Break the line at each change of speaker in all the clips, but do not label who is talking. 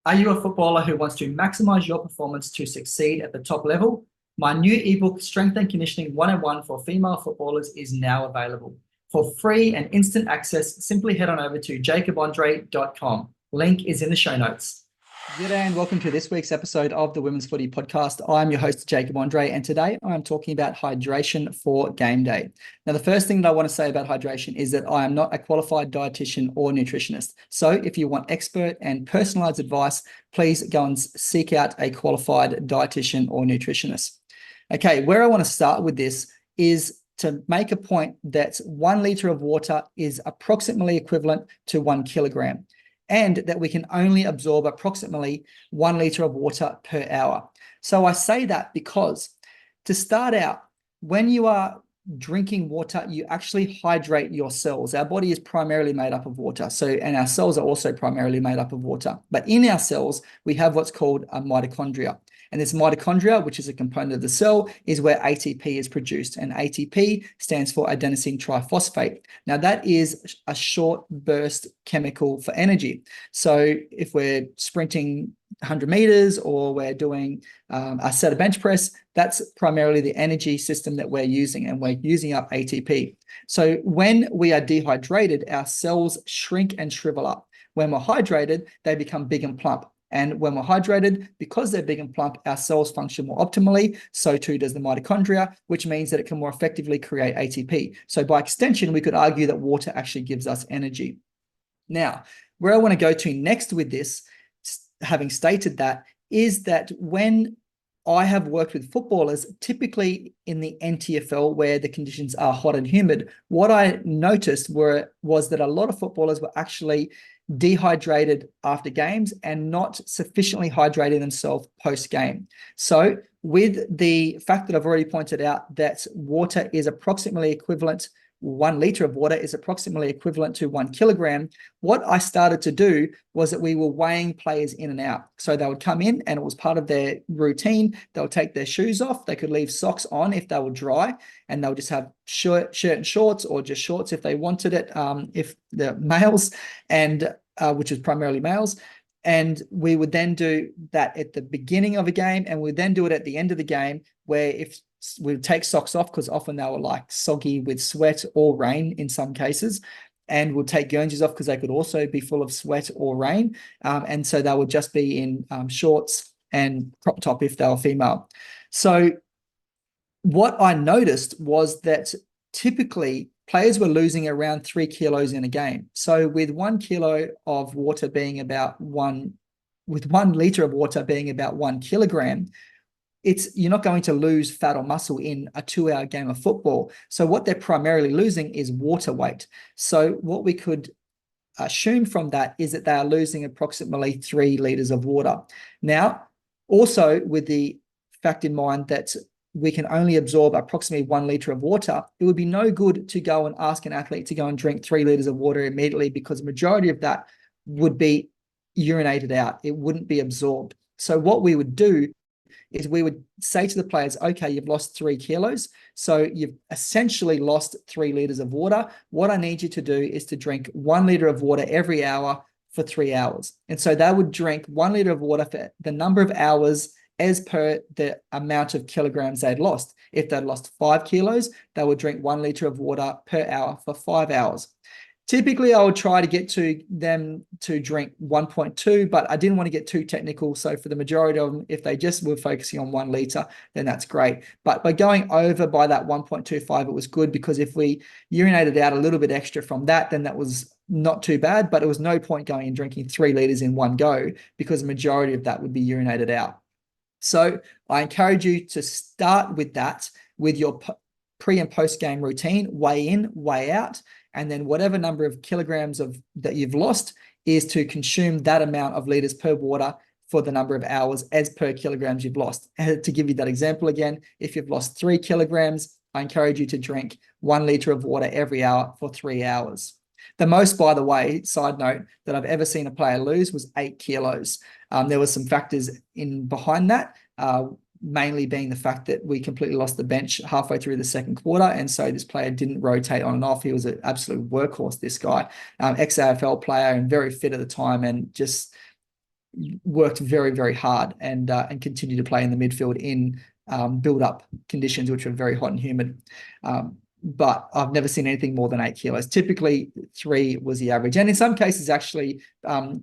Are you a footballer who wants to maximize your performance to succeed at the top level? My new ebook, Strength and Conditioning 101 for Female Footballers, is now available. For free and instant access, simply head on over to jacobandre.com. Link is in the show notes. G'day and welcome to this week's episode of the Women's Footy Podcast. I'm your host, Jacob Andre, and today I'm talking about hydration for game day. Now, the first thing that I want to say about hydration is that I am not a qualified dietitian or nutritionist. So if you want expert and personalized advice, please go and seek out a qualified dietitian or nutritionist. Okay, where I want to start with this is to make a point that 1 liter of water is approximately equivalent to 1 kilogram, and that we can only absorb approximately 1 liter of water per hour. So I say that because to start out, when you are drinking water, you actually hydrate your cells. Our body is primarily made up of water. And our cells are also primarily made up of water. But in our cells, we have what's called a mitochondria. And this mitochondria, which is a component of the cell, is where ATP is produced. And ATP stands for adenosine triphosphate. Now, that is a short burst chemical for energy. So if we're sprinting 100 meters or we're doing a set of bench press, that's primarily the energy system that we're using, and we're using up ATP. So when we are dehydrated, our cells shrink and shrivel up. When we're hydrated, they become big and plump. And when we're hydrated, because they're big and plump, our cells function more optimally. So too does the mitochondria, which means that it can more effectively create ATP. So by extension, we could argue that water actually gives us energy. Now, where I want to go to next with this, having stated that, is that when I have worked with footballers, typically in the NTFL, where the conditions are hot and humid, what I noticed was that a lot of footballers were actually dehydrated after games and not sufficiently hydrating themselves post-game. So with the fact that I've already pointed out that water is approximately equivalent, 1 liter of water is approximately equivalent to 1 kilogram, what I started to do was that we were weighing players in and out. So they would come in and it was part of their routine. They would take their shoes off. They could leave socks on if they were dry, and they'll just have shirt and shorts, or just shorts if they wanted it, if they're males, and which is primarily males. And we would then do that at the beginning of a game, and we'd then do it at the end of the game, where if we would take socks off, because often they were like soggy with sweat or rain in some cases, and we'll take guernseys off because they could also be full of sweat or rain. And so they would just be in shorts and crop top if they were female. So what I noticed was that typically players were losing around 3 kilos in a game. So with 1 kilo of water being about with 1 liter of water being about 1 kilogram, you're not going to lose fat or muscle in a 2-hour game of football. So what they're primarily losing is water weight. So what we could assume from that is that they are losing approximately 3 liters of water. Now, also with the fact in mind that we can only absorb approximately 1 liter of water, it would be no good to go and ask an athlete to go and drink 3 liters of water immediately, because the majority of that would be urinated out. It wouldn't be absorbed. So what we would do is we would say to the players, okay, you've lost 3 kilos. So you've essentially lost 3 liters of water. What I need you to do is to drink 1 liter of water every hour for 3 hours. And so they would drink 1 liter of water for the number of hours as per the amount of kilograms they'd lost. If they'd lost 5 kilos, they would drink 1 liter of water per hour for 5 hours. Typically, I would try to get to them to drink 1.2, but I didn't want to get too technical. So for the majority of them, if they just were focusing on 1 liter, then that's great. But by going over by that 1.25, it was good, because if we urinated out a little bit extra from that, then that was not too bad. But it was no point going and drinking 3 liters in one go, because the majority of that would be urinated out. So I encourage you to start with that, with your pre and post game routine, weigh in, weigh out, and then whatever number of kilograms that you've lost is to consume that amount of liters per water for the number of hours as per kilograms you've lost. And to give you that example again, if you've lost 3 kilograms, I encourage you to drink 1 liter of water every hour for 3 hours. The most, by the way, side note, that I've ever seen a player lose was 8 kilos. There were some factors in behind that, mainly being the fact that we completely lost the bench halfway through the second quarter. And so this player didn't rotate on and off. He was an absolute workhorse, this guy, ex-AFL player and very fit at the time, and just worked very, very hard and continued to play in the midfield in build-up conditions, which were very hot and humid. But I've never seen anything more than 8 kilos. Typically, 3 was the average. And in some cases, actually,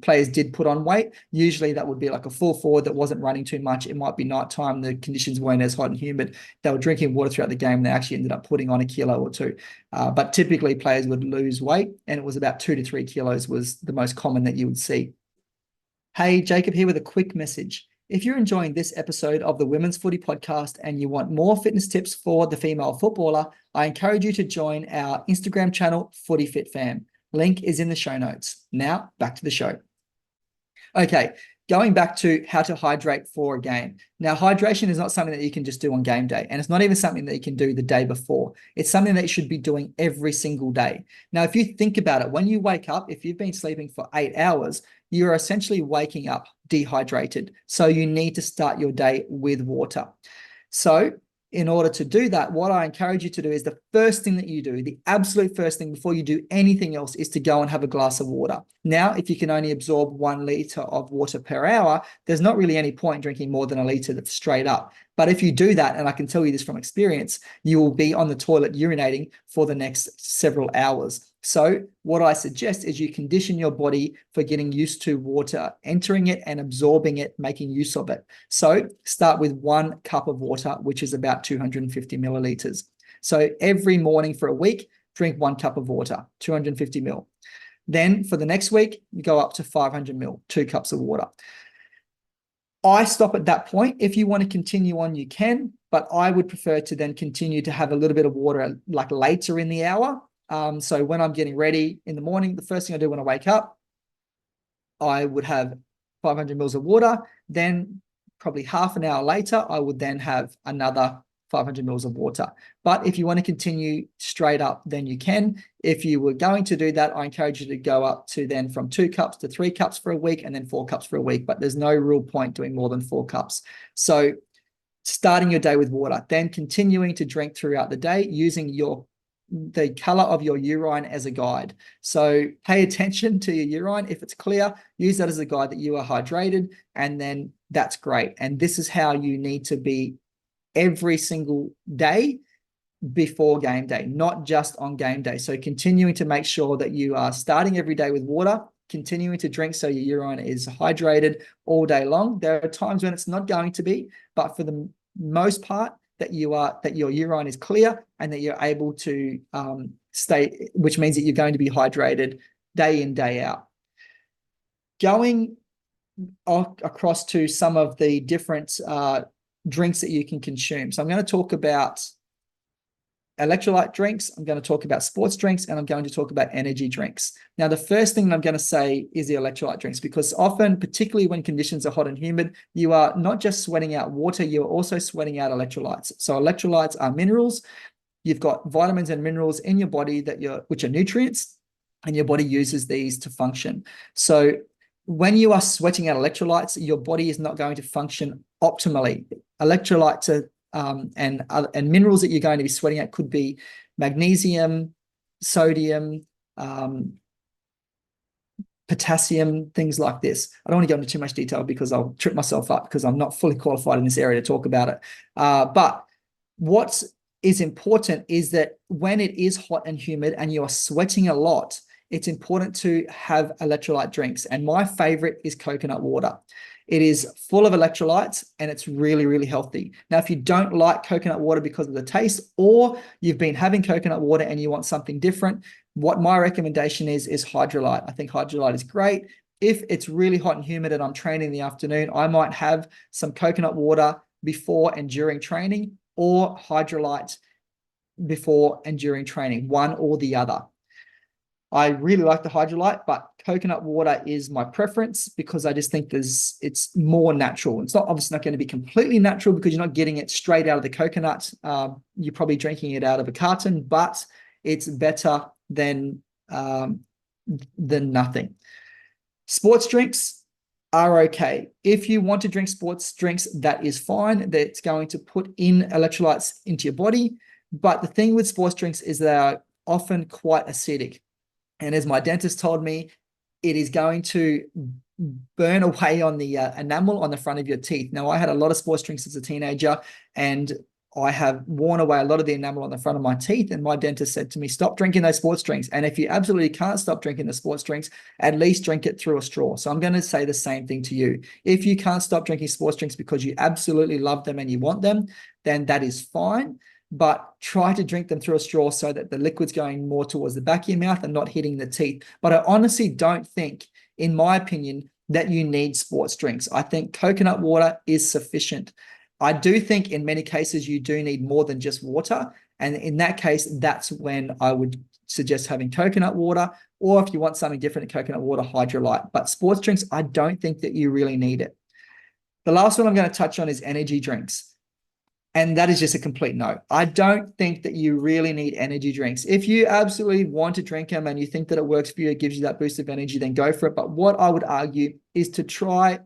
players did put on weight. Usually that would be like a full forward that wasn't running too much. It might be nighttime. The conditions weren't as hot and humid. They were drinking water throughout the game, and they actually ended up putting on 1 kilo or 2. But typically, players would lose weight, and it was about 2 to 3 kilos was the most common that you would see. Hey, Jacob here with a quick message. If you're enjoying this episode of the Women's Footy Podcast and you want more fitness tips for the female footballer, I encourage you to join our Instagram channel, Footy Fit Fam. Link is in the show notes. Now, back to the show. Okay, going back to how to hydrate for a game. Now, hydration is not something that you can just do on game day, and it's not even something that you can do the day before. It's something that you should be doing every single day. Now, if you think about it, when you wake up, if you've been sleeping for 8 hours, you're essentially waking up dehydrated. So you need to start your day with water. So in order to do that, what I encourage you to do is the first thing that you do, the absolute first thing before you do anything else, is to go and have a glass of water. Now, if you can only absorb 1 liter of water per hour, there's not really any point drinking more than 1 liter that's straight up. But if you do that, and I can tell you this from experience, you will be on the toilet urinating for the next several hours. So what I suggest is you condition your body for getting used to water, entering it and absorbing it, making use of it. So start with 1 cup of water, which is about 250 milliliters. So every morning for a week, drink 1 cup of water, 250 mil. Then for the next week, you go up to 500 mil, 2 cups of water. I stop at that point. If you want to continue on, you can, but I would prefer to then continue to have a little bit of water like later in the hour. So when I'm getting ready in the morning, the first thing I do when I wake up, I would have 500 mils of water. Then probably half an hour later, I would then have another 500 mils of water. But if you want to continue straight up, then you can. If you were going to do that, I encourage you to go up to then from 2 cups to 3 cups for a week and then 4 cups for a week. But there's no real point doing more than 4 cups. So starting your day with water, then continuing to drink throughout the day using the color of your urine as a guide. So pay attention to your urine. If it's clear, use that as a guide that you are hydrated, and then that's great. And this is how you need to be every single day before game day, not just on game day. So continuing to make sure that you are starting every day with water, continuing to drink so your urine is hydrated all day long. There are times when it's not going to be, but for the most part, that your urine is clear and that you're able to stay, which means that you're going to be hydrated day in, day out. Going across to some of the different drinks that you can consume. So I'm going to talk about electrolyte drinks, I'm going to talk about sports drinks, and I'm going to talk about energy drinks. Now, the first thing I'm going to say is the electrolyte drinks, because often, particularly when conditions are hot and humid, you are not just sweating out water, you're also sweating out electrolytes. So electrolytes are minerals. You've got vitamins and minerals in your body which are nutrients, and your body uses these to function. So when you are sweating out electrolytes, your body is not going to function optimally. Electrolytes are and minerals that you're going to be sweating out could be magnesium, sodium, potassium, things like this. I don't want to go into too much detail because I'll trip myself up because I'm not fully qualified in this area to talk about it. But what is important is that when it is hot and humid and you are sweating a lot, it's important to have electrolyte drinks. And my favorite is coconut water. It is full of electrolytes and it's really, really healthy. Now, if you don't like coconut water because of the taste, or you've been having coconut water and you want something different, what my recommendation is Hydrolyte. I think Hydrolyte is great. If it's really hot and humid and I'm training in the afternoon, I might have some coconut water before and during training, or Hydrolyte before and during training, one or the other. I really like the Hydrolyte, but coconut water is my preference because I just think it's more natural. It's obviously not going to be completely natural because you're not getting it straight out of the coconut. You're probably drinking it out of a carton, but it's better than nothing. Sports drinks are okay. If you want to drink sports drinks, that is fine. That's going to put in electrolytes into your body. But the thing with sports drinks is they are often quite acidic. And as my dentist told me, it is going to burn away on the enamel on the front of your teeth. Now, I had a lot of sports drinks as a teenager, and I have worn away a lot of the enamel on the front of my teeth, and my dentist said to me, stop drinking those sports drinks. And if you absolutely can't stop drinking the sports drinks, at least drink it through a straw. So I'm going to say the same thing to you. If you can't stop drinking sports drinks because you absolutely love them and you want them, then that is fine. But try to drink them through a straw so that the liquid's going more towards the back of your mouth and not hitting the teeth. But I honestly don't think, in my opinion, that you need sports drinks. I think coconut water is sufficient. I do think in many cases you do need more than just water. And in that case, that's when I would suggest having coconut water, or if you want something different than coconut water, Hydrolyte. But sports drinks, I don't think that you really need it. The last one I'm going to touch on is energy drinks. And that is just a complete no. I don't think that you really need energy drinks. If you absolutely want to drink them and you think that it works for you, it gives you that boost of energy, then go for it. But what I would argue is to try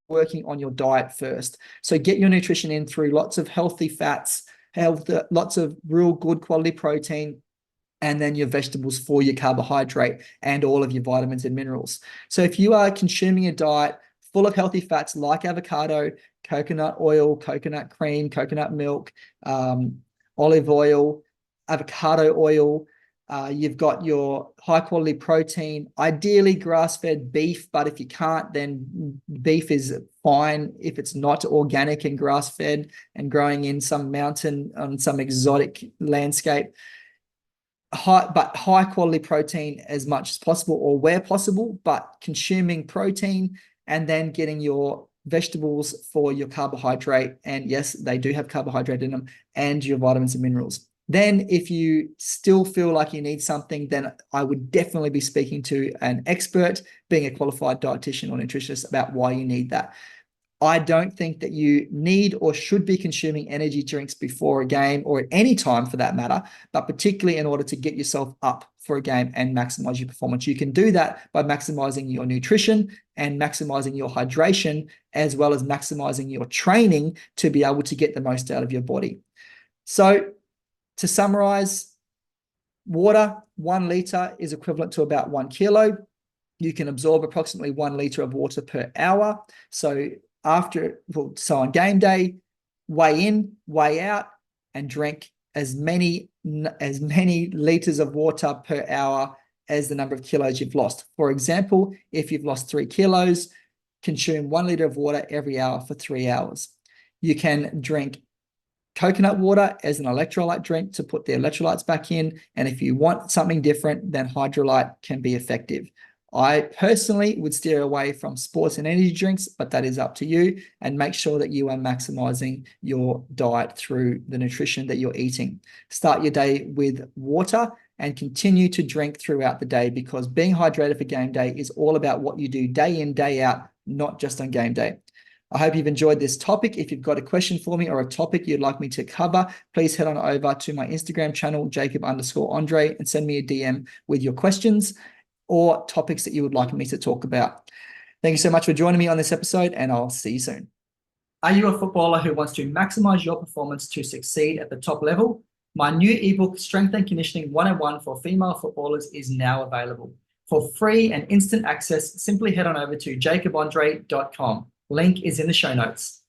working on your diet first. So get your nutrition in through lots of healthy fats, lots of real good quality protein, and then your vegetables for your carbohydrate and all of your vitamins and minerals. So if you are consuming a diet full of healthy fats like avocado, coconut oil, coconut cream, coconut milk, olive oil, avocado oil, you've got your high quality protein, ideally grass-fed beef, but if you can't, then beef is fine if it's not organic and grass-fed and growing in some mountain on some exotic landscape. High quality protein as much as possible, or where possible, but consuming protein and then getting your vegetables for your carbohydrate. And yes, they do have carbohydrate in them, and your vitamins and minerals. Then if you still feel like you need something, then I would definitely be speaking to an expert, being a qualified dietitian or nutritionist, about why you need that. I don't think that you need or should be consuming energy drinks before a game, or at any time for that matter, but particularly in order to get yourself up for a game and maximize your performance. You can do that by maximizing your nutrition and maximizing your hydration, as well as maximizing your training to be able to get the most out of your body. So to summarize, water, 1 liter is equivalent to about 1 kilo. You can absorb approximately 1 liter of water per hour. So on game day, weigh in, weigh out, and drink as many liters of water per hour as the number of kilos you've lost. For example, if you've lost 3 kilos, consume 1 liter of water every hour for 3 hours. You can drink coconut water as an electrolyte drink to put the electrolytes back in. And if you want something different, then Hydrolyte can be effective. I personally would steer away from sports and energy drinks, but that is up to you, and make sure that you are maximizing your diet through the nutrition that you're eating. Start your day with water and continue to drink throughout the day, because being hydrated for game day is all about what you do day in, day out, not just on game day. I hope you've enjoyed this topic. If you've got a question for me or a topic you'd like me to cover, please head on over to my Instagram channel, Jacob_Andre, and send me a DM with your questions or topics that you would like me to talk about. Thank you so much for joining me on this episode, and I'll see you soon. Are you a footballer who wants to maximize your performance to succeed at the top level? My new ebook, Strength and Conditioning 101 for Female Footballers, is now available. For free and instant access, simply head on over to jacobandre.com. Link is in the show notes.